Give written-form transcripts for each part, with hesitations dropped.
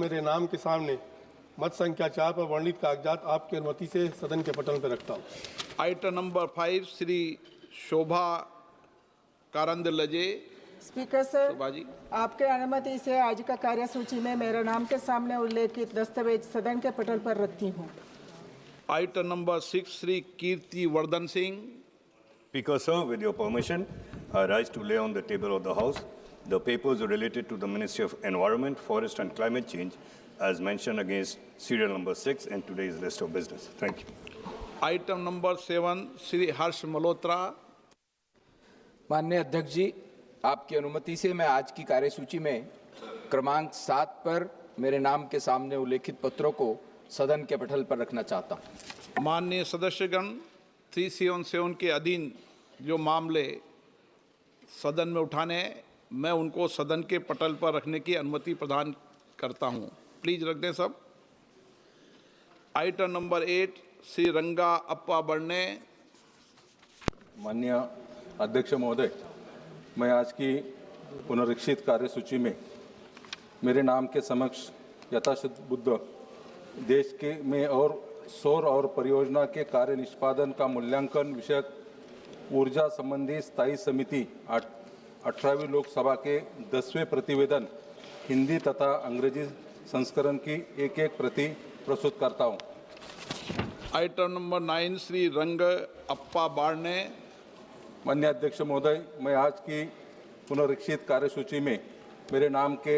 मेरे नाम के सामने मत संख्या 4 पर वर्णित कागजात आपकी अनुमति से सदन के पटल पर रखता हूँ। आइटम नंबर 5 श्री शोभा कारंदलजे। स्पीकर सर, शोभा जी, आपके अनुमति से आज का कार्यसूची में मेरे नाम के सामने उल्लेखित दस्तावेज सदन के पटल पर रखती हूँ। Item number 6 Shri Kirti Vardhan Singh. Speaker, sir, with your permission, I rise to lay on the table of the House the papers related to the Ministry of Environment, Forest and Climate Change as mentioned against serial number 6 in today's list of business. Thank you. Item number 7 Shri Harsh Malhotra. माननीय अध्यक्ष जी, आपकी अनुमति से मैं आज की कार्यसूची में क्रमांक 7 पर मेरे नाम के सामने उल्लेखित पत्रों को सदन के पटल पर रखना चाहता हूं। माननीय सदस्यगण, 377 के अधीन जो मामले सदन में उठाने हैं, मैं उनको सदन के पटल पर रखने की अनुमति प्रदान करता हूं। प्लीज रख दें सब। आइटम नंबर 8 श्री रंगा अप्पा बर्णे। माननीय अध्यक्ष महोदय, मैं आज की पुनरीक्षित कार्यसूची में मेरे नाम के समक्ष यथाशक्ति देश के में और सौर और परियोजना के कार्य निष्पादन का मूल्यांकन विषयक ऊर्जा संबंधी स्थायी समिति 18वीं लोकसभा के 10वें प्रतिवेदन हिंदी तथा अंग्रेजी संस्करण की एक प्रति प्रस्तुत करता हूं। आइटम नंबर 9 श्री रंग अप्पा बारने। माननीय अध्यक्ष महोदय, मैं आज की पुनरीक्षित कार्यसूची में मेरे नाम के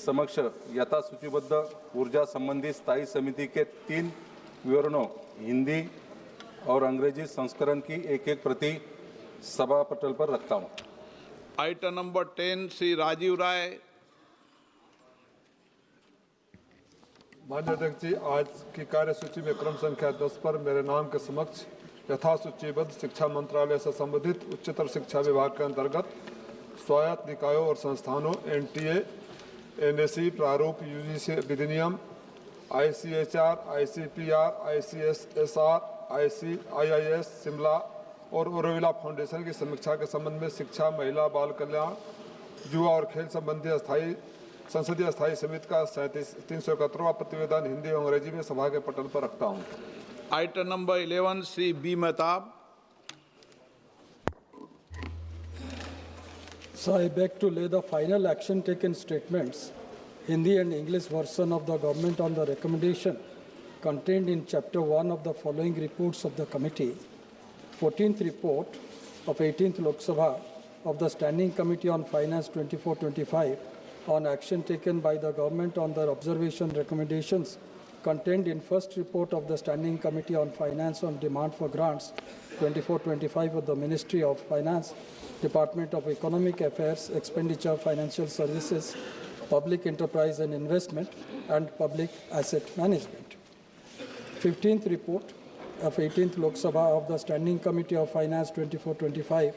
समक्ष यथासूचीबद्ध ऊर्जा संबंधी स्थायी समिति के 3 विवरणों हिंदी और अंग्रेजी संस्करण की एक प्रति सभा पटल पर रखता हूं। आइटम नंबर 10 श्री राजीव राय। माननीय अध्यक्ष जी, आज की कार्यसूची में क्रम संख्या 10 पर मेरे नाम के समक्ष यथासूचीबद्ध शिक्षा मंत्रालय से संबंधित उच्चतर शिक्षा विभाग के अंतर्गत स्वायत्त निकायों और संस्थानों NTA, NSE प्रारूप UGC विधिनियम, ICHR, ICPR, ICSSR, IIS Shimla और ओरोविला फाउंडेशन की समीक्षा के संबंध में शिक्षा, महिला, बाल कल्याण, युवा और खेल संबंधी संसदीय स्थायी समिति का 371वां प्रतिवेदन हिंदी और अंग्रेजी में सभा के पटल पर रखता हूं। Item number 11 Shri B Mehtab. So I beg to lay the final action taken statements, Hindi and English version of the government on the recommendation contained in Chapter 1 of the following reports of the committee. 14th report of 18th Lok Sabha of the Standing Committee on Finance 24-25 on action taken by the government on the observation recommendations contained in first report of the Standing Committee on Finance on demand for grants 24-25 of the Ministry of Finance, Department of Economic Affairs, Expenditure, Financial Services, Public Enterprise and Investment, and Public Asset Management. 15th report of 18th Lok Sabha of the Standing Committee of Finance 24-25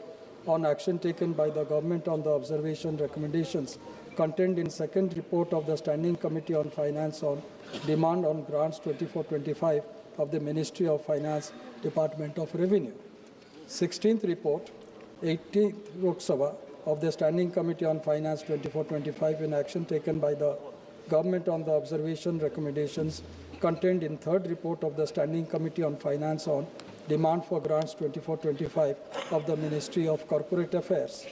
on action taken by the government on the observation recommendations contained in second report of the Standing Committee on Finance on demand on grants 24-25 of the Ministry of Finance, Department of Revenue. 16th report, 18th Lok Sabha of the Standing Committee on Finance 24-25 in action taken by the government on the observation recommendations contained in third report of the Standing Committee on Finance on demand for grants 24-25 of the Ministry of Corporate Affairs.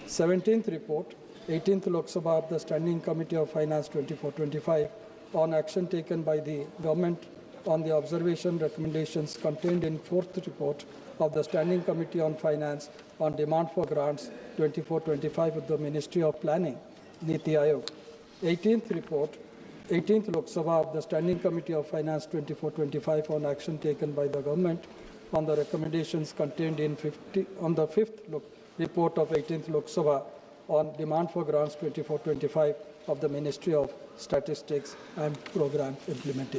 17th report, 18th Lok Sabha of the Standing Committee of Finance 24-25 on action taken by the government on the observation recommendations contained in fourth report of the Standing Committee on Finance on demand for grants 24-25 of the Ministry of Planning, Niti Aayog. 18th report, 18th Lok Sabha of the Standing Committee of Finance 24-25 on action taken by the government on the recommendations contained in the fifth report of 18th Lok Sabha on demand for grants 24-25 of the Ministry of Statistics and Program Implementation.